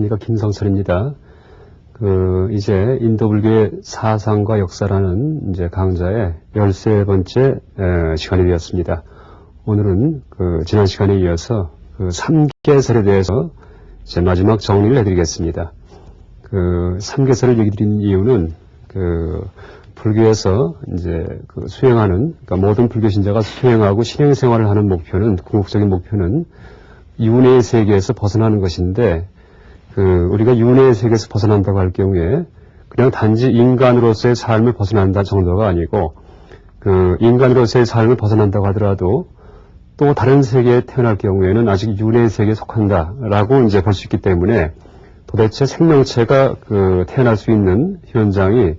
안녕하십니까. 김성철입니다. 이제 인도불교의 사상과 역사라는 이제 강좌의 13번째 시간이 되었습니다. 오늘은 지난 시간에 이어서 3개설에 대해서 이제 마지막 정리를 해드리겠습니다. 3개설을 얘기 드린 이유는 불교에서 이제 수행하는, 그러니까 모든 불교 신자가 수행하고 신행생활을 하는 목표는, 궁극적인 목표는 윤회의 세계에서 벗어나는 것인데, 우리가 윤회의 세계에서 벗어난다고 할 경우에 그냥 단지 인간으로서의 삶을 벗어난다 정도가 아니고, 인간으로서의 삶을 벗어난다고 하더라도 또 다른 세계에 태어날 경우에는 아직 윤회의 세계에 속한다라고 이제 볼 수 있기 때문에 도대체 생명체가 태어날 수 있는 현장이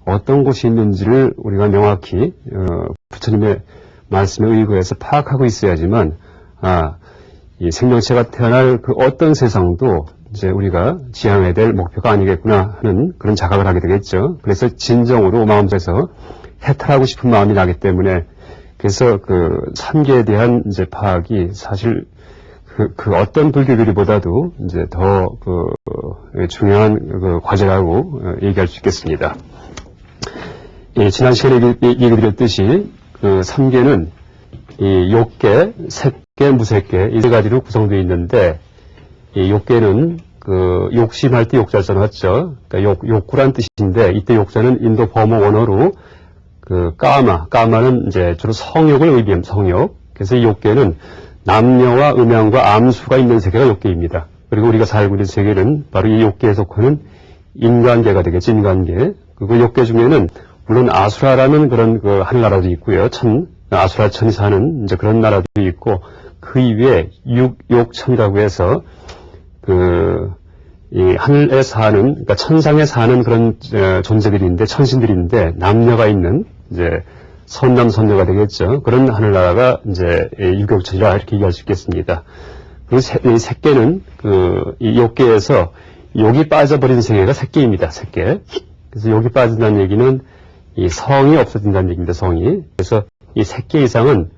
어떤 곳이 있는지를 우리가 명확히 부처님의 말씀에 의거해서 파악하고 있어야지만 이 생명체가 태어날 어떤 세상도 이제 우리가 지향해야 될 목표가 아니겠구나 하는 그런 자각을 하게 되겠죠. 그래서 진정으로 마음속에서 해탈하고 싶은 마음이 나기 때문에 그래서 3계에 대한 이제 파악이 사실 어떤 불교교리보다도 이제 더 중요한 과제라고 얘기할 수 있겠습니다. 예, 지난 시간에 얘기 드렸듯이 3계는 이 욕계, 색계, 무색계 이 세 가지로 구성되어 있는데 이 욕계는 욕심할 때 욕자 써놨죠. 그러니까 욕구란 뜻인데 이때 욕자는 인도 범어 원어로 까마는 이제 주로 성욕을 의미합니다. 성욕. 그래서 이 욕계는 남녀와 음양과 암수가 있는 세계가 욕계입니다. 그리고 우리가 살고 있는 세계는 바로 이 욕계에 속하는 인간계가 되겠죠. 인간계. 그 욕계 중에는 물론 아수라라는 그런 하늘나라도 있고요. 아수라천이 사는 이제 그런 나라도 있고 그 이외에 욕천이라고 해서 이 하늘에 사는, 그러니까 천상에 사는 그런 존재들인데, 천신들인데, 남녀가 있는, 이제, 선남, 선녀가 되겠죠. 그런 하늘나라가 이제, 유격천이라 이렇게 얘기할 수 있겠습니다. 그리고 이 색계는, 이 욕계에서 욕이 빠져버린 세계가 색계입니다. 색계. 그래서 욕이 빠진다는 얘기는 이 성이 없어진다는 얘기입니다. 성이. 그래서 이 색계 이상은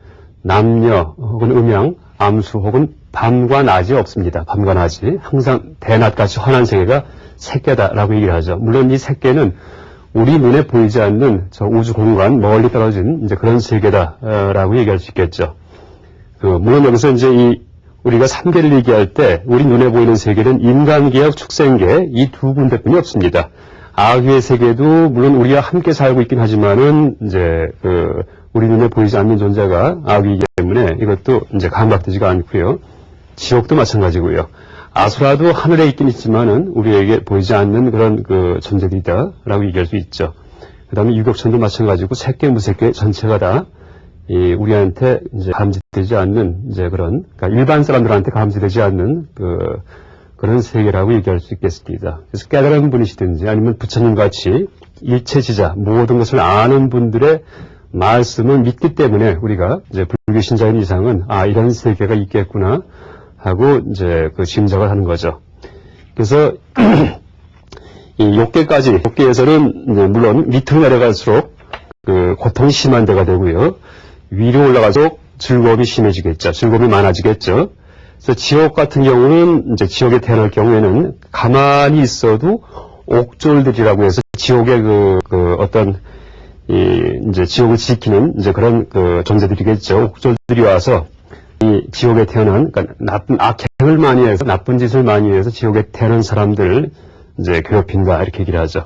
남녀, 혹은 음양, 암수, 혹은 밤과 낮이 없습니다. 밤과 낮이. 항상 대낮같이 환한 세계가 색계다라고 얘기를 하죠. 물론 이 색계는 우리 눈에 보이지 않는 저 우주 공간 멀리 떨어진 이제 그런 세계다라고 얘기할 수 있겠죠. 물론 여기서 이제 우리가 3계를 얘기할 때 우리 눈에 보이는 세계는 인간계와 축생계 이 두 군데뿐이 없습니다. 아귀의 세계도 물론 우리와 함께 살고 있긴 하지만은 이제 우리 눈에 보이지 않는 존재가 아귀이기 때문에 이것도 이제 감각되지가 않고요. 지옥도 마찬가지고요. 아수라도 하늘에 있긴 있지만은 우리에게 보이지 않는 그런 존재들이다라고 얘기할 수 있죠. 그 다음에 유격천도 마찬가지고 색계, 무색계 전체가 다 우리한테 이제 감지되지 않는 이제 그러니까 일반 사람들한테 감지되지 않는 그런 세계라고 얘기할 수 있겠습니다. 그래서 깨달은 분이시든지 아니면 부처님 같이 일체지자 모든 것을 아는 분들의 말씀을 믿기 때문에 우리가 이제 불교 신자인 이상은 이런 세계가 있겠구나 하고 이제 짐작을 하는 거죠. 그래서 이 욕계에서는 이제 물론 밑으로 내려갈수록 고통이 심한 데가 되고요. 위로 올라갈수록 즐거움이 심해지겠죠. 즐거움이 많아지겠죠. 그래서 지옥 같은 경우는 이제 지옥에 태어날 경우에는 가만히 있어도 옥졸들이라고 해서 지옥의 어떤 이제 지옥을 지키는 이제 그런 존재들이겠죠. 옥졸들이 와서 이 지옥에 태어난, 그러니까 나쁜 악행을 많이 해서 나쁜 짓을 많이 해서 지옥에 태어난 사람들을 이제 괴롭힌다 이렇게 얘기를 하죠.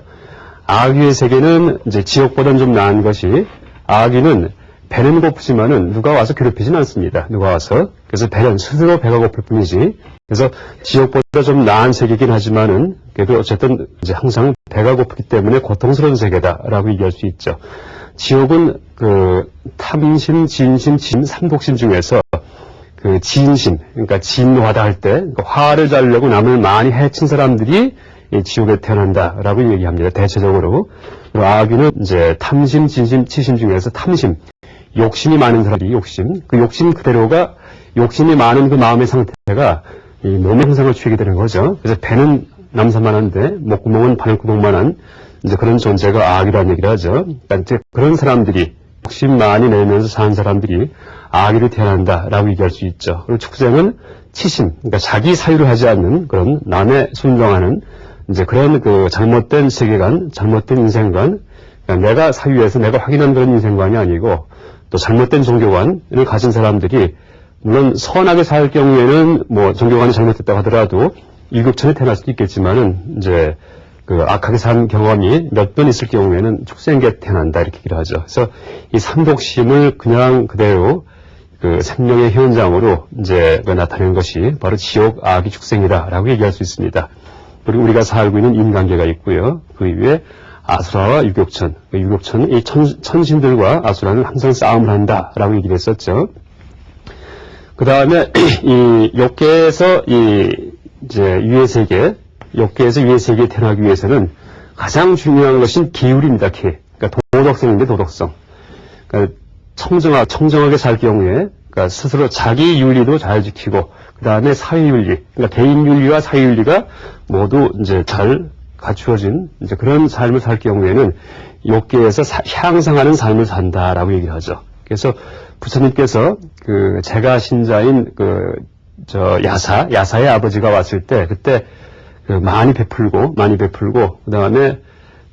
아귀의 세계는 이제 지옥보다는 좀 나은 것이 아귀는 배는 고프지만은 누가 와서 괴롭히진 않습니다. 누가 와서. 그래서 스스로 배가 고플 뿐이지. 그래서 지옥보다 좀 나은 세계이긴 하지만은 그래도 어쨌든 이제 항상 배가 고프기 때문에 고통스러운 세계다라고 얘기할 수 있죠. 지옥은 탐심, 진심, 삼독심 중에서 진심, 그러니까 진화다 할 때, 그러니까 화를 자르려고 남을 많이 해친 사람들이 지옥에 태어난다라고 얘기합니다. 대체적으로. 그리고 아귀는 이제 탐심, 진심, 치심 중에서 탐심, 욕심이 많은 사람이 욕심 그대로가 욕심이 많은 그 마음의 상태가 이 몸의 형상을 취하게 되는 거죠. 그래서 배는 남산만한데 목구멍은 바늘구멍만한 이제 그런 존재가 아귀라는 얘기를 하죠. 그러니까 이제 그런 사람들이 욕심 많이 내면서 사는 사람들이 아귀로 태어난다라고 얘기할 수 있죠. 그리고 축생은 치심, 그러니까 자기 사유를 하지 않는 그런 남에 순종하는 이제 그런 그 잘못된 세계관, 잘못된 인생관, 그러니까 내가 사유해서 내가 확인한 그런 인생관이 아니고 또 잘못된 종교관을 가진 사람들이 물론 선하게 살 경우에는 뭐 종교관이 잘못됐다고 하더라도 일급천에 태어날 수도 있겠지만은 이제 그 악하게 산 경험이 몇 번 있을 경우에는 축생계 태어난다 이렇게 얘기를 하죠. 그래서 이 삼독심을 그냥 그대로 그 생명의 현장으로 이제 나타내는 것이 바로 지옥 악의 축생이다라고 얘기할 수 있습니다. 그리고 우리가 살고 있는 인간계가 있고요. 그 위에 아수라와 유격천, 유격천 이 천신들과 아수라는 항상 싸움을 한다라고 얘기를 했었죠. 그 다음에 이 욕계에서 이제 유해 세계, 욕계에서 유해 세계에 태어나기 위해서는 가장 중요한 것은 기울입니다. 기. 그러니까 도덕성인데 도덕성. 그러니까 청정하게 살 경우에, 그러니까 스스로 자기 윤리도 잘 지키고, 그 다음에 사회윤리, 그러니까 개인윤리와 사회윤리가 모두 이제 잘 갖추어진 이제 그런 삶을 살 경우에는 욕계에서 향상하는 삶을 산다라고 얘기를 하죠. 그래서 부처님께서 그 제가 신자인 야사의 아버지가 왔을 때 그때 그 많이 베풀고, 그 다음에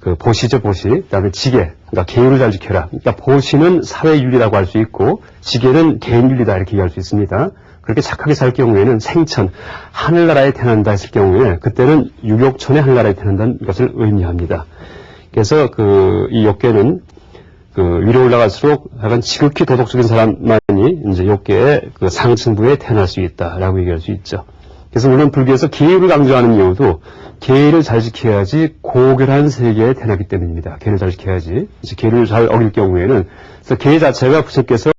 그 보시죠, 보시. 그 다음에 지계. 그러니까 계율을 잘 지켜라. 그러니까 보시는 사회윤리라고 할 수 있고, 지계는 개인윤리다 이렇게 얘기할 수 있습니다. 그렇게 착하게 살 경우에는 생천, 하늘나라에 태어난다 했을 경우에, 그때는 유욕천의 하늘나라에 태어난다는 것을 의미합니다. 그래서 이 욕계는 위로 올라갈수록 약간 지극히 도덕적인 사람만이 이제 욕계의 그 상층부에 태어날 수 있다라고 얘기할 수 있죠. 그래서 물론 불교에서 계율을 강조하는 이유도 계율을 잘 지켜야지 고결한 세계에 태어나기 때문입니다. 계율을 잘 지켜야지. 이제 계율을 잘 어길 경우에는 그래서 계 자체가 부처께서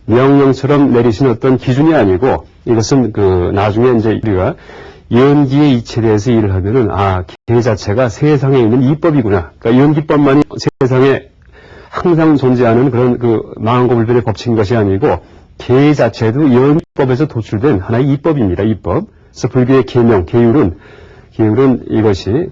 명령처럼 내리신 어떤 기준이 아니고 이것은 나중에 이제 우리가 연기의 이치에 대해서 일을 하면은 계 자체가 세상에 있는 이법이구나. 그러니까 연기법만이 세상에 항상 존재하는 그런 망한고불변의 법칙인 것이 아니고 계 자체도 연기법에서 도출된 하나의 이법입니다. 이법. 그래서 불교의 계명, 계율은 이것이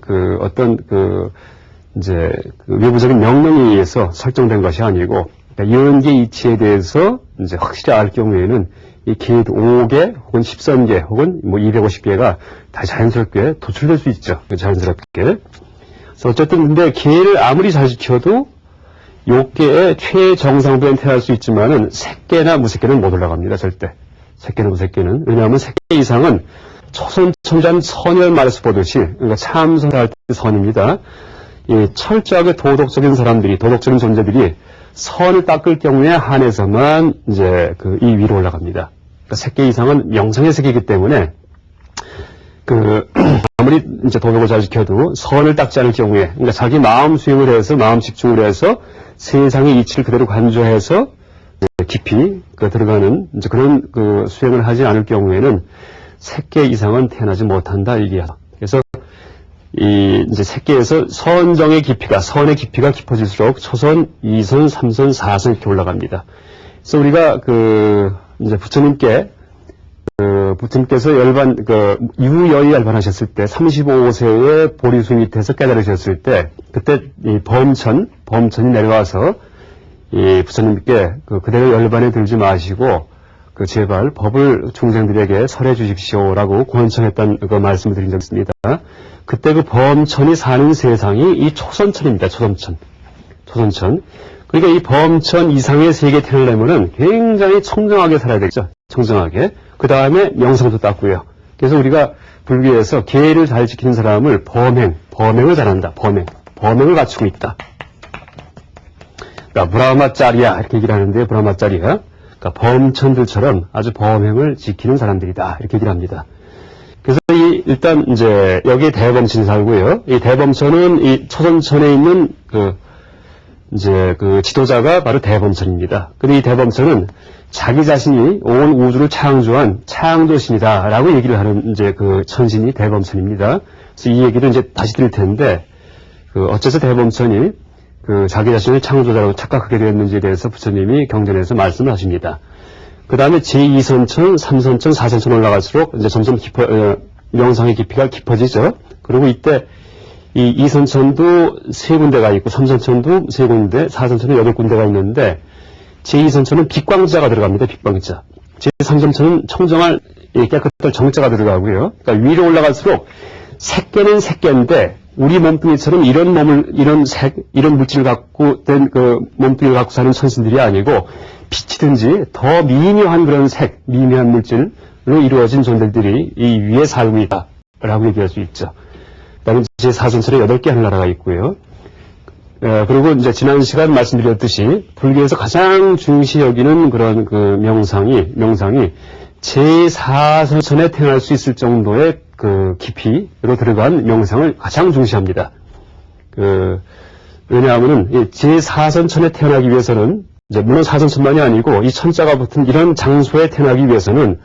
이제 외부적인 명령에 의해서 설정된 것이 아니고, 그러니까 연계 이치에 대해서 이제 확실히 알 경우에는 이 계 5개 혹은 13개 혹은 뭐 250개가 다 자연스럽게 도출될 수 있죠. 자연스럽게. 그래서 어쨌든 근데 계를 아무리 잘 지켜도 욕계의 최정상부에 태어날 수 있지만은 색계나 무색계는 못 올라갑니다. 절대. 색계나 무색계는. 왜냐하면 색계 이상은 초선천잔 선열 말에서 보듯이, 그러니까 참선할 때 선입니다. 이 철저하게 도덕적인 사람들이, 도덕적인 존재들이 선을 닦을 경우에 한해서만 이제 이 위로 올라갑니다. 그러니까 색계 이상은 명상의 세계이기 때문에 아무리 이제 도덕을 잘 지켜도 선을 닦지 않을 경우에, 그러니까 자기 마음 수행을 해서, 마음 집중을 해서 세상의 이치를 그대로 간주해서 깊이 들어가는 이제 그런 수행을 하지 않을 경우에는 색계 이상은 태어나지 못한다 얘기하죠. 그래서 이제 색계에서 선의 깊이가 깊어질수록 초선, 2선, 3선, 4선 이렇게 올라갑니다. 그래서 우리가 이제 부처님께서 유여의 열반하셨을 때 35세의 보리수 밑에서 깨달으셨을 때 그때 이 범천이 내려와서 이 부처님께 그대로 열반에 들지 마시고 제발 법을 중생들에게 설해 주십시오라고 권청했던 말씀을 드린 적이 있습니다. 그때 범천이 사는 세상이 이 초선천입니다. 초선천. 그러니까 이 범천 이상의 세계에 태어나려면은 굉장히 청정하게 살아야 되겠죠. 청정하게. 그 다음에 명상도 닦고요. 그래서 우리가 불교에서 계를 잘 지키는 사람을 범행을 잘한다. 범행을 갖추고 있다. 그러니까 브라마짜리야 이렇게 얘기를 하는데 브라마짜리야. 그러니까 범천들처럼 아주 범행을 지키는 사람들이다 이렇게 얘기를 합니다. 그래서 일단 이제 여기에 대범천이 살고요. 이 대범천은 이 초선천에 있는 지도자가 바로 대범천입니다. 근데 이 대범천은 자기 자신이 온 우주를 창조한 창조신이다라고 얘기를 하는 이제 천신이 대범천입니다. 그래서 이 얘기를 이제 다시 드릴 텐데 어째서 대범천이 자기 자신을 창조자라고 착각하게 되었는지에 대해서 부처님이 경전에서 말씀을 하십니다. 그 다음에 제2선천, 3선천, 4선천 올라갈수록 이제 점점 명상의 깊이가 깊어지죠. 그리고 이때 이 2선천도 3군데가 있고 3선천도 3군데, 4선천은 8군데가 있는데 제2선천은 빛광자가 들어갑니다. 빛광자. 제3선천은 청정할 이 깨끗할 정자가 들어가고요. 그러니까 위로 올라갈수록 색계는 색계인데 우리 몸뚱이처럼 이런 물질을 갖고 된 그 몸뚱이를 갖고 사는 천신들이 아니고 빛이든지 더 미묘한 그런 미묘한 물질로 이루어진 존재들이 이 위에 살고 있다라고 얘기할 수 있죠. 그다음에 제4선천에 8개 하늘나라가 있고요. 그리고 이제 지난 시간 말씀드렸듯이 불교에서 가장 중시 여기는 그런 그 명상이 제4선천에 태어날 수 있을 정도의 그 깊이로 들어간 명상을 가장 중시합니다. 왜냐하면은 제4선천에 태어나기 위해서는 이제 물론 4선천만이 아니고 이 천자가 붙은 이런 장소에 태어나기 위해서는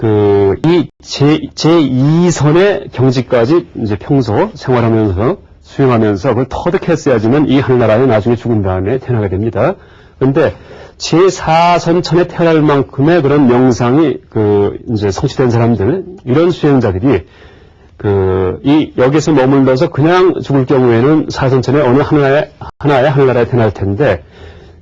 이 제2선의 경지까지 이제 평소 생활하면서 수행하면서 그걸 터득했어야지만 이 하늘나라에 나중에 죽은 다음에 태어나게 됩니다. 그런데 제4선천에 태어날 만큼의 그런 명상이 이제 성취된 사람들, 이런 수행자들이 여기서 머물러서 그냥 죽을 경우에는 4선천의 어느 하나의 하늘나라에 태어날 텐데,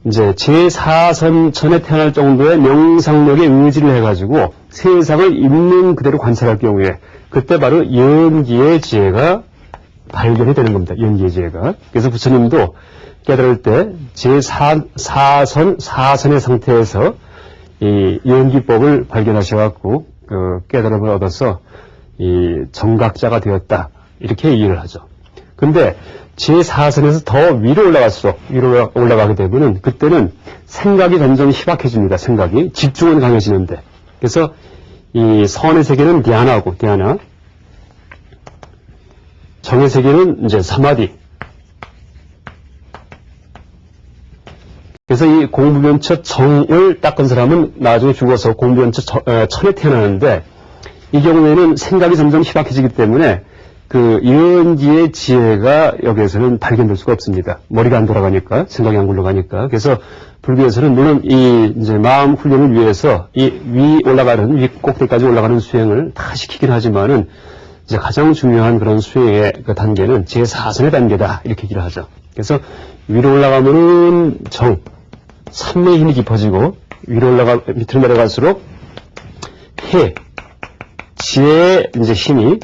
이제 제4선천에 태어날 정도의 명상력에 의지를 해가지고 세상을 있는 그대로 관찰할 경우에 그때 바로 연기의 지혜가 발견이 되는 겁니다. 연기의 지혜가. 그래서 부처님도 깨달을 때 제4선의 상태에서 이 연기법을 발견하셔갖고 깨달음을 얻어서 이 정각자가 되었다. 이렇게 이해를 하죠. 근데 제4선에서 더 위로 올라갈수록 위로 올라가게 되면은 그때는 생각이 점점 희박해집니다. 생각이 집중은 강해지는데 그래서 이 선의 세계는 디아나 정의 세계는 이제 사마디. 그래서 이 공부변처 정을 닦은 사람은 나중에 죽어서 공부변처 천에 태어나는데 이 경우에는 생각이 점점 희박해지기 때문에 그 연기의 지혜가 여기에서는 발견될 수가 없습니다. 머리가 안 돌아가니까, 생각이 안 굴러가니까. 그래서 불교에서는 물론 이제 마음 훈련을 위해서 위 꼭대기까지 올라가는 수행을 다 시키긴 하지만은 이제 가장 중요한 그런 수행의 그 단계는 제4선의 단계다. 이렇게 얘기를 하죠. 그래서 위로 올라가면은 산매의 힘이 깊어지고 밑으로 내려갈수록 지혜의 이제 힘이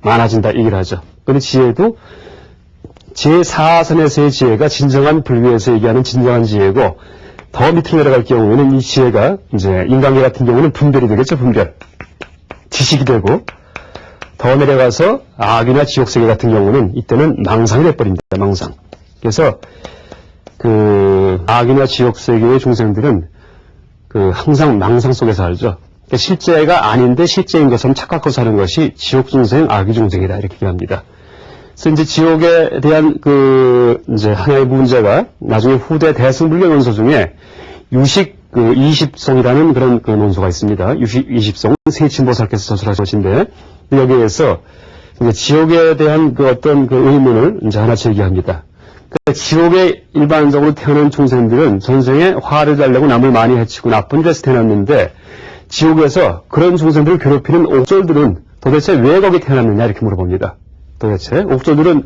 많아진다 얘기를 하죠. 그런데 지혜도 제4선에서의 지혜가 진정한 불교에서 얘기하는 진정한 지혜고 더 밑으로 내려갈 경우에는 이 지혜가 이제 인간계 같은 경우는 분별이 되겠죠. 분별. 지식이 되고 더 내려가서 악이나 지옥세계 같은 경우는 이때는 망상이 돼버립니다. 망상. 그래서 악이나 지옥세계의 중생들은 항상 망상 속에 살죠. 그러니까 실제가 아닌데 실제인 것처럼 착각하고 사는 것이 지옥 중생, 악의 중생이다. 이렇게 얘기합니다. 그래서 이제 지옥에 대한 이제 하나의 문제가 나중에 후대 대승불교 논소 중에 유식 20송이라는 그런 논소가 있습니다. 유식 20송, 세친보살께서 저술하신 것인데, 여기에서 이제 지옥에 대한 어떤 의문을 이제 하나 제기합니다. 그러니까 지옥에 일반적으로 태어난 중생들은 전생에 화를 달래고 남을 많이 해치고 나쁜 데서 태어났는데, 지옥에서 그런 중생들을 괴롭히는 옥졸들은 도대체 왜 거기 태어났느냐 이렇게 물어봅니다. 도대체 옥졸들은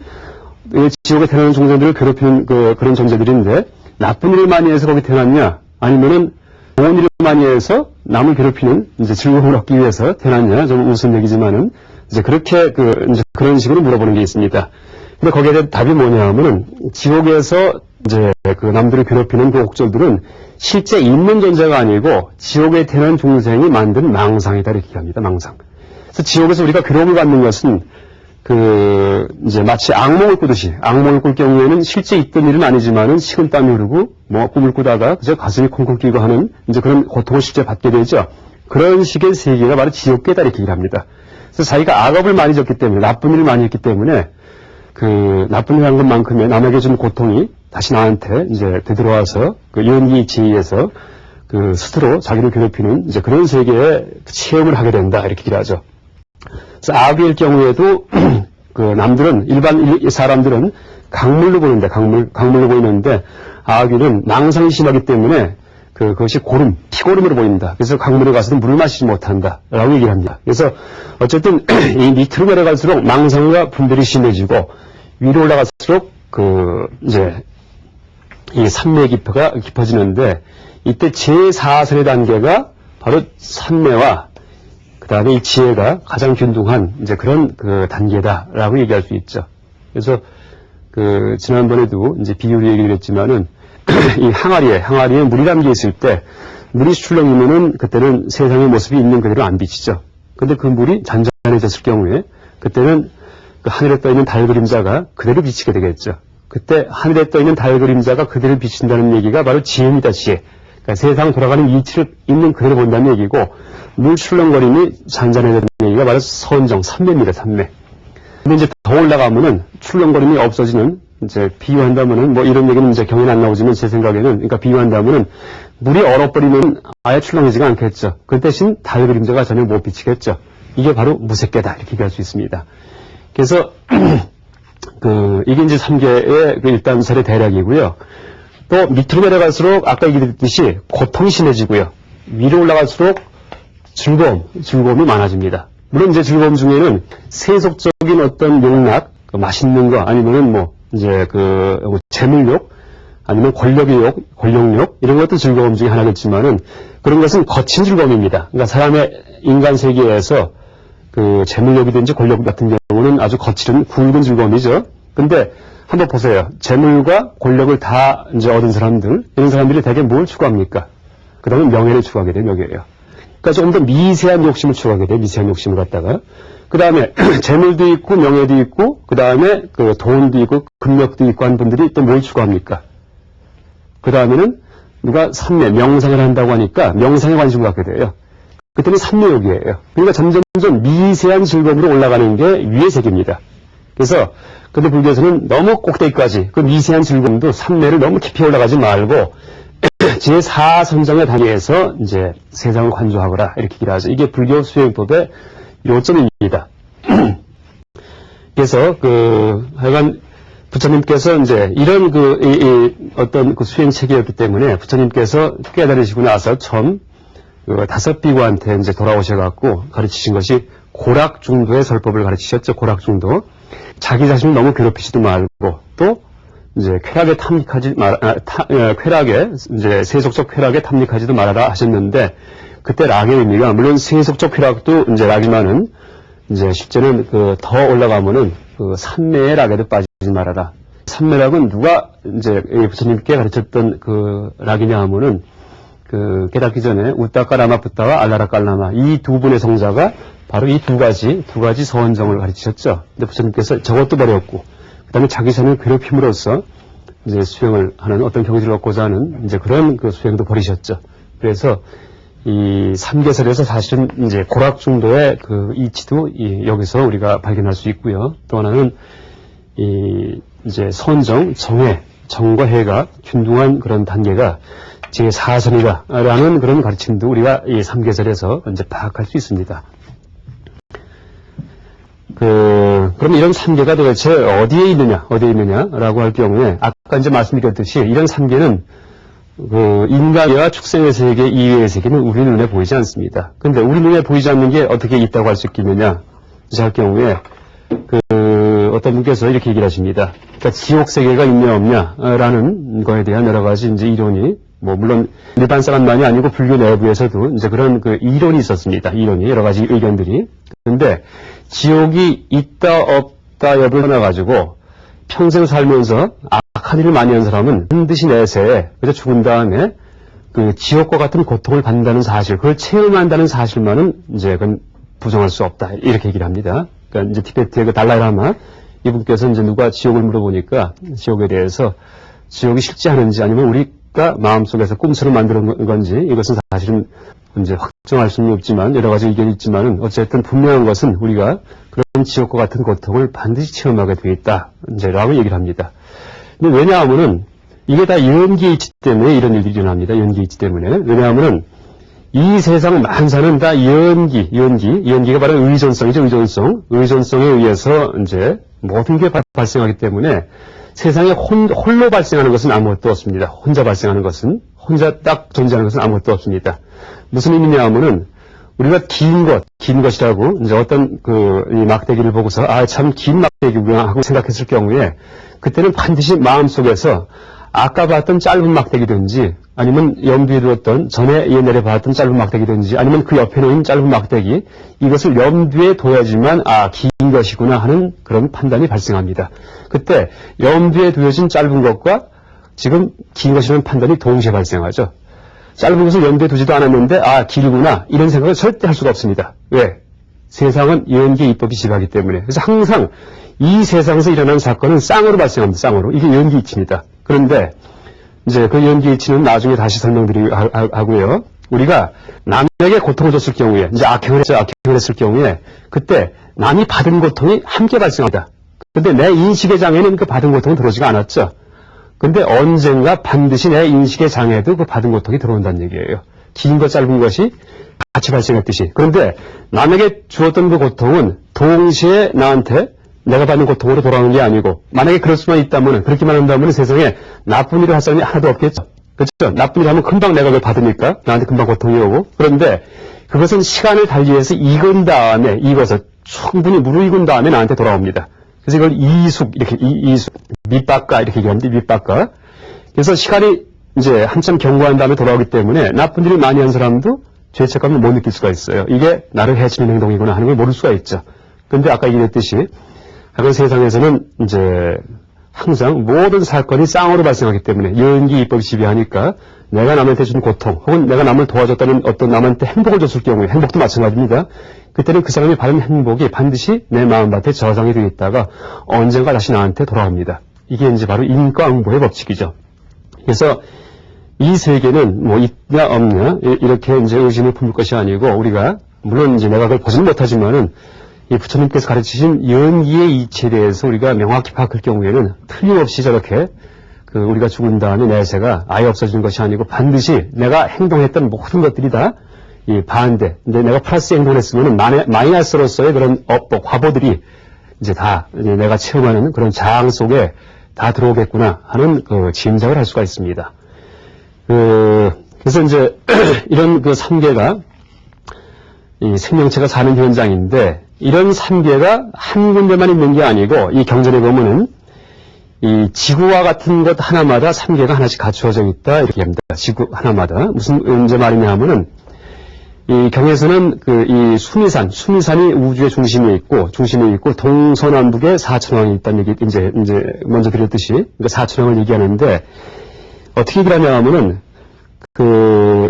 지옥에 태어나는 중생들을 괴롭히는 그런 존재들인데 나쁜 일을 많이 해서 거기 태어났냐 아니면은 좋은 일을 많이 해서 남을 괴롭히는 이제 즐거움을 얻기 위해서 태어났냐 좀 웃음 얘기지만은 이제 그렇게 이제 그런 식으로 물어보는 게 있습니다. 근데 거기에 대한 답이 뭐냐 하면은 지옥에서 이제 남들을 괴롭히는 옥졸들은 실제 있는 존재가 아니고 지옥에 태어난 중생이 만든 망상이다 이렇게 합니다. 망상. 그래서 지옥에서 우리가 괴로움을 받는 것은 이제 마치 악몽을 꾸듯이 악몽을 꿀 경우에는 실제 있던 일은 아니지만은 식은땀이 흐르고 꿈을 꾸다가 그저 가슴이 콩콩 뛰고 하는 이제 그런 고통을 실제 받게 되죠. 그런 식의 세계가 바로 지옥계다 이렇게 얘기를 합니다. 그래서 자기가 악업을 많이 졌기 때문에 나쁜 일을 많이 했기 때문에 나쁜 일 한 것만큼의 남에게 준 고통이 다시 나한테 이제 되돌아와서 연기 지혜에서 스스로 자기를 괴롭히는 이제 그런 세계에 체험을 하게 된다 이렇게 얘기를 하죠. 그래서 악일 경우에도 남들은 일반 사람들은 강물로 보는데 강물로 보이는데 악일은 망상이 심하기 때문에 그것이 피고름으로 보인다. 그래서 강물에 가서는 물을 마시지 못한다라고 얘기를 합니다. 그래서 어쨌든 이 밑으로 내려갈수록 망상과 분별이 심해지고 위로 올라갈수록 이제 이 산매의 깊이가 깊어지는데 이때 제4선의 단계가 바로 산매와 그다음에 이 지혜가 가장 균등한 이제 그런 그 단계다라고 얘기할 수 있죠. 그래서 그 지난번에도 이제 비유로 얘기를 했지만은 이 항아리에 물이 담겨 있을 때 물이 출렁이면은 그때는 세상의 모습이 있는 그대로 안 비치죠. 근데 그 물이 잔잔해졌을 경우에 그때는 그 하늘에 떠 있는 달 그림자가 그대로 비치게 되겠죠. 그때 하늘에 떠 있는 달 그림자가 그대로 비친다는 얘기가 바로 지혜입니다, 지혜. 그러니까 세상 돌아가는 이치를 있는 그대로 본다는 얘기고, 물 출렁거림이 잔잔해지는 얘기가 바로 선정, 삼매입니다, 삼매. 근데 이제 더 올라가면은 출렁거림이 없어지는, 이제 비유한다면은, 뭐 이런 얘기는 이제 경연에 안 나오지만 제 생각에는, 그러니까 비유한다면은 물이 얼어버리면 아예 출렁이지가 않겠죠. 그 대신 달 그림자가 전혀 못 비치겠죠. 이게 바로 무색계다, 이렇게 얘기할 수 있습니다. 그래서, 이게 이제 3계의 그 일단설의 대략이고요. 또 밑으로 내려갈수록 아까 얘기했듯이 고통이 심해지고요. 위로 올라갈수록 즐거움이 많아집니다. 물론 이제 즐거움 중에는 세속적인 어떤 욕락, 맛있는 거 아니면은 뭐 이제 재물욕 아니면 권력욕 이런 것도 즐거움 중에 하나겠지만은 그런 것은 거친 즐거움입니다. 그러니까 사람의 인간 세계에서 그 재물욕이든지 권력 같은 경우는 아주 거칠은 굵은 즐거움이죠. 근데 한번 보세요. 재물과 권력을 다 이제 얻은 사람들, 이런 사람들이 대개 뭘 추구합니까? 그 다음에 명예를 추구하게 돼요, 명예예요. 그러니까 조금 더 미세한 욕심을 추구하게 돼요, 미세한 욕심을 갖다가. 그 다음에 재물도 있고, 명예도 있고, 그 다음에 그 돈도 있고, 금력도 있고 한 분들이 또 뭘 추구합니까? 그 다음에는 누가 삼매, 명상을 한다고 하니까 명상에 관심을 갖게 돼요. 그때는 삼매욕이에요. 그러니까 점점 미세한 즐거움으로 올라가는 게 위의 세계입니다. 그래서 근데 불교에서는 너무 꼭대기까지 그 미세한 즐거움도 삼매를 너무 깊이 올라가지 말고 제4선정의 단계에서 이제 세상을 관조하거라 이렇게 얘기를 하죠. 이게 불교 수행법의 요점입니다. 그래서 하여간 부처님께서 이제 이런 어떤 수행 체계였기 때문에 부처님께서 깨달으시고 나서 처음 5비구한테 이제 돌아오셔갖고 가르치신 것이 고락중도의 설법을 가르치셨죠. 고락중도. 자기 자신을 너무 괴롭히지도 말고, 또, 이제, 이제, 세속적 쾌락에 탐닉하지도 말아라 하셨는데, 그때 락의 의미가, 물론 세속적 쾌락도 이제 락이면은, 이제, 실제는 더 올라가면은, 삼매의 락에도 빠지지 말아라. 삼매락은 누가, 이제, 부처님께 가르쳤던 락이냐 하면은, 깨닫기 전에, 우따까라마 붓다와 알라라깔라마, 이 두 분의 성자가 바로 이 두 가지 서원정을 가르치셨죠. 근데 부처님께서 저것도 버렸고, 그 다음에 자기 자신을 괴롭힘으로써 이제 수행을 하는 어떤 경지를 얻고자 하는 이제 그런 수행도 버리셨죠. 그래서 이 삼계설에서 사실은 이제 고락중도의 이치도 여기서 우리가 발견할 수 있고요. 또 하나는 이제 선정, 정과 해가 균등한 그런 단계가 제4선이다라는 그런 가르침도 우리가 이 삼계설에서 이제 파악할 수 있습니다. 그럼 이런 3계가 도대체 어디에 있느냐라고 할 경우에, 아까 이제 말씀드렸듯이 이런 3계는 인간과 축생의 세계 이외의 세계는 우리 눈에 보이지 않습니다. 근데 우리 눈에 보이지 않는 게 어떻게 있다고 할 수 있겠느냐? 이제 할 경우에, 어떤 분께서 이렇게 얘기를 하십니다. 그러니까 지옥 세계가 있냐 없냐라는 거에 대한 여러 가지 이제 이론이, 물론 일반사관만이 아니고 불교 내부에서도 이제 그런 이론이 있었습니다. 여러 가지 의견들이. 근데 지옥이 있다 없다 여부를 떠나가지고 평생 살면서 악한 일을 많이 한 사람은 반드시 내세에 그래서 죽은 다음에 지옥과 같은 고통을 받는다는 사실, 그걸 체험한다는 사실만은 이제 그건 부정할 수 없다 이렇게 얘기를 합니다. 그러니까 이제 티베트의 달라이라마 이분께서 이제 누가 지옥을 물어보니까 지옥에 대해서 지옥이 실제하는지 아니면 우리가 마음속에서 꿈처럼 만드는 건지 이것은 사실은 이제 확정할 수는 없지만 여러 가지 의견이 있지만은 어쨌든 분명한 것은 우리가 그런 지옥과 같은 고통을 반드시 체험하게 되어 있다 이제라고 얘기를 합니다. 근데 왜냐하면은 이게 다 연기의 이치 때문에 이런 일들이 일어납니다. 연기의 이치 때문에. 왜냐하면은 이 세상 만사는 다 연기가 바로 의존성이죠. 의존성에 의해서 이제 모든 게 발생하기 때문에 세상에 홀로 발생하는 것은 아무것도 없습니다. 혼자 발생하는 것은, 혼자 딱 존재하는 것은 아무것도 없습니다. 무슨 의미냐 하면은, 우리가 긴 것이라고, 이제 어떤 이 막대기를 보고서, 참 긴 막대기구나 하고 생각했을 경우에, 그때는 반드시 마음속에서, 아까 봤던 짧은 막대기든지 아니면 염두에 두었던 전에 내려봤던 짧은 막대기든지 아니면 그 옆에 놓인 짧은 막대기 이것을 염두에 둬야지만 긴 것이구나 하는 그런 판단이 발생합니다. 그때 염두에 두어진 짧은 것과 지금 긴 것이라는 판단이 동시에 발생하죠. 짧은 것을 염두에 두지도 않았는데 길구나 이런 생각을 절대 할 수가 없습니다. 왜? 세상은 연기의 이법이 지배하기 때문에. 그래서 항상 이 세상에서 일어나는 사건은 쌍으로 발생합니다. 쌍으로. 이게 연기이치입니다. 그런데 이제 그 연기이치는 나중에 다시 설명드리고요. 우리가 남에게 고통을 줬을 경우에 이제 악행을 했을 경우에 그때 남이 받은 고통이 함께 발생합니다. 근데 내 인식의 장애는 그 받은 고통은 들어오지가 않았죠. 근데 언젠가 반드시 내 인식의 장애도 그 받은 고통이 들어온다는 얘기예요. 긴 것 짧은 것이 같이 발생했듯이. 그런데 남에게 주었던 그 고통은 동시에 나한테 내가 받는 고통으로 돌아오는 게 아니고 만약에 그럴 수만 있다면 그렇게만 한다면 세상에 나쁜 일을 할 사람이 하나도 없겠죠. 그렇죠? 나쁜 일 하면 금방 내가 그걸 받으니까 나한테 금방 고통이 오고 그런데 그것은 시간을 달리해서 익은 다음에 익어서 충분히 무르익은 다음에 나한테 돌아옵니다. 그래서 이걸 이숙 이렇게 이숙 밑바까 이렇게 얘기합니다. 밑바까. 그래서 시간이 이제 한참 경과한 다음에 돌아오기 때문에 나쁜 일을 많이 한 사람도 죄책감을 못 느낄 수가 있어요. 이게 나를 해치는 행동이구나 하는 걸 모를 수가 있죠. 그런데 아까 얘기했듯이 하여간 세상에서는 이제 항상 모든 사건이 쌍으로 발생하기 때문에 연기 이법이 지배하니까 내가 남한테 준 고통 혹은 내가 남을 도와줬다는 어떤 남한테 행복을 줬을 경우에 행복도 마찬가지입니다. 그때는 그 사람이 받은 행복이 반드시 내 마음밭에 저장이 되어 있다가 언젠가 다시 나한테 돌아옵니다. 이게 이제 바로 인과응보의 법칙이죠. 그래서 이 세계는 뭐 있냐 없냐 이렇게 이제 의심을 품을 것이 아니고 우리가 물론 이제 내가 그걸 보지는 못하지만은 이 부처님께서 가르치신 연기의 이치에 대해서 우리가 명확히 파악할 경우에는 틀림없이 저렇게 우리가 죽은 다음에 내세가 아예 없어지는 것이 아니고 반드시 내가 행동했던 모든 것들이 다 이 반대. 근데 내가 플러스 행동을 했으면은 마이너스로서의 그런 과보들이 이제 다 이제 내가 체험하는 그런 장 속에 다 들어오겠구나 하는 짐작을 할 수가 있습니다. 그래서 이제 이런 삼계가 이 생명체가 사는 현장인데 이런 삼계가 한 군데만 있는 게 아니고 이 경전에 보면은 이 지구와 같은 것 하나마다 삼계가 하나씩 갖추어져 있다 이렇게 합니다. 지구 하나마다 무슨 언제 말이냐 하면은 이 경에서는 이 수미산이 우주의 중심에 있고 동서남북에 사천왕이 있다는 얘기 이제 먼저 드렸듯이 그러니까 사천왕을 얘기하는데 어떻게 얘기를 하냐 하면은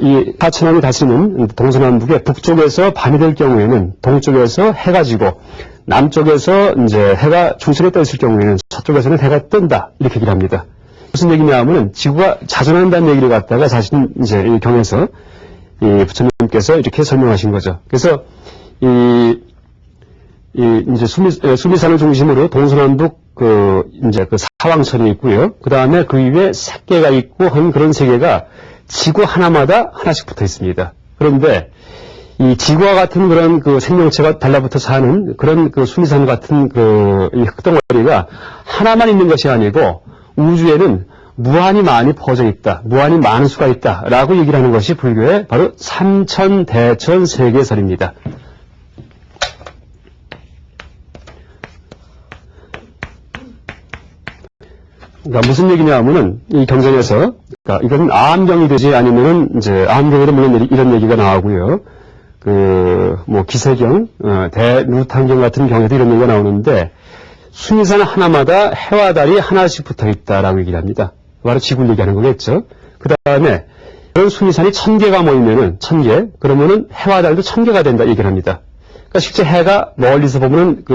이 사천왕이 다스리는 동서남북에 북쪽에서 밤이 될 경우에는 동쪽에서 해가 지고 남쪽에서 이제 해가 중천에 떠 있을 경우에는 서쪽에서는 해가 뜬다 이렇게 얘기를 합니다. 무슨 얘기냐 하면은 지구가 자전한다는 얘기를 갖다가 사실 이제 이 경에서 이 부처님께서 이렇게 설명하신 거죠. 그래서 이제 수미산을 중심으로 동서남북 이제 사왕천이 있고요. 그 다음에 그 위에 색계가 있고 한 그런 세계가 지구 하나마다 하나씩 붙어 있습니다. 그런데 이 지구와 같은 그런 생명체가 달라붙어 사는 그런 수미산 같은 이 흙덩어리가 하나만 있는 것이 아니고 우주에는 무한히 많이 퍼져 있다. 무한히 많은 수가 있다. 라고 얘기를 하는 것이 불교의 바로 삼천대천세계설입니다. 그러니까 무슨 얘기냐 하면은 이 경전에서 그러니까 이것은 아함경이 되지 아니면은 이제 아함경에도 물론 이런 얘기가 나오고요. 뭐 기세경, 대루탕경 같은 경우에도 이런 얘기가 나오는데 수미산 하나마다 해와 달이 하나씩 붙어 있다라고 얘기를 합니다. 바로 지구를 얘기하는 거겠죠. 그 다음에 그런 수미산이 1000개가 모이면은 1000개 그러면은 해와 달도 1000개가 된다 얘기를 합니다. 그러니까 실제 해가 멀리서 보면은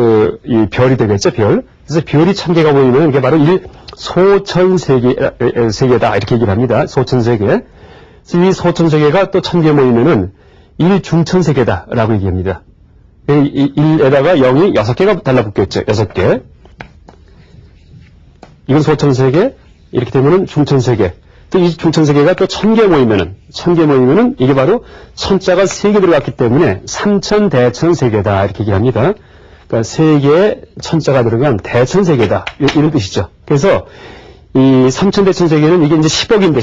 이 별이 되겠죠, 별. 그래서 별이 1000개가 모이면 이게 바로 소천세계다 이렇게 얘기를 합니다. 소천세계. 그래서 이 소천세계가 또 1000개 모이면은 일중천세계다라고 얘기합니다. 1에다가 0이 6개가 달라붙겠죠. 6개. 이건 소천세계. 이렇게 되면은 중천세계. 또 이 중천세계가 또 1000개 모이면은 이게 바로 천자가 3개 들어갔기 때문에 삼천대천세계다 이렇게 얘기합니다. 그러니까 3개의 천자가 들어간 대천세계다 이런 뜻이죠. 그래서 이 삼천대천세계는 이게 이제 10억인데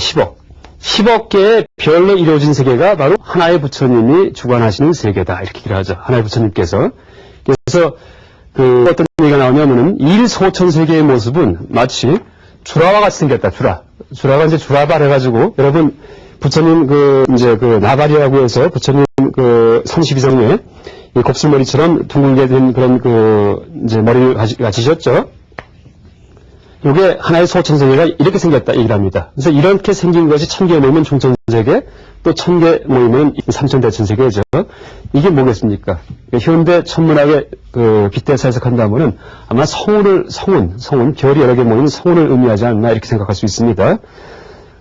10억 개의 별로 이루어진 세계가 바로 하나의 부처님이 주관하시는 세계다 이렇게 얘기를 하죠. 하나의 부처님께서. 그래서 어떤 얘기가 나오냐면은 일소천세계의 모습은 마치 주라와 같이 생겼다. 주라가 이제 주라발 해가지고, 여러분, 부처님 이제 나발이라고 해서 부처님 선십이성에 이 곱슬머리처럼 둥글게 된 그런 이제 머리를 가지셨죠? 이게 하나의 소천세계가 이렇게 생겼다, 얘기를 합니다. 그래서 이렇게 생긴 것이 1000개 모이면 중천세계, 또 1000개 모이면 삼천대천세계죠. 이게 뭐겠습니까? 현대 천문학의 빗대서 해석한다면은 아마 성운, 별이 여러 개 모이는 성운을 의미하지 않나 이렇게 생각할 수 있습니다.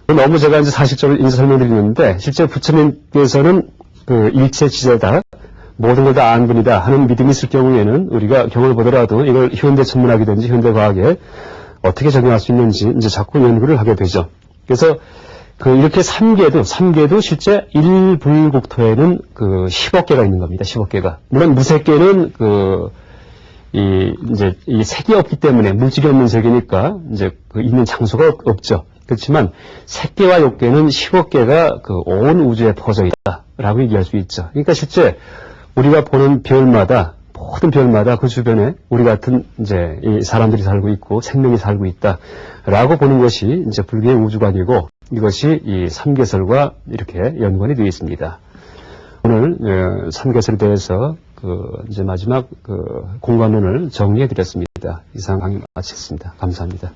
너무 제가 이제 사실적으로 인지 설명드리는데, 실제 부처님께서는 일체지제다, 모든 걸 다 아는 분이다 하는 믿음이 있을 경우에는 우리가 경험을 보더라도 이걸 현대 천문학이든지 현대 과학에 어떻게 적용할 수 있는지 이제 자꾸 연구를 하게 되죠. 그래서 이렇게 3계도 실제 일불국토에는 10억 개가 있는 겁니다. 10억 개가. 물론 무색계는 이제 이 색이 없기 때문에 물질이 없는 세계니까 이제 있는 장소가 없죠. 그렇지만 색계와 욕계는 10억 개가 온 우주에 퍼져 있다라고 얘기할 수 있죠. 그러니까 실제 우리가 보는 별마다, 모든 별마다 그 주변에 우리 같은 이제 이 사람들이 살고 있고 생명이 살고 있다라고 보는 것이 이제 불교의 우주관이고, 이것이 이 삼계설과 이렇게 연관이 되어 있습니다. 오늘 삼계설에 대해서 이제 마지막 공관론을 정리해 드렸습니다. 이상 강의 마치겠습니다. 감사합니다.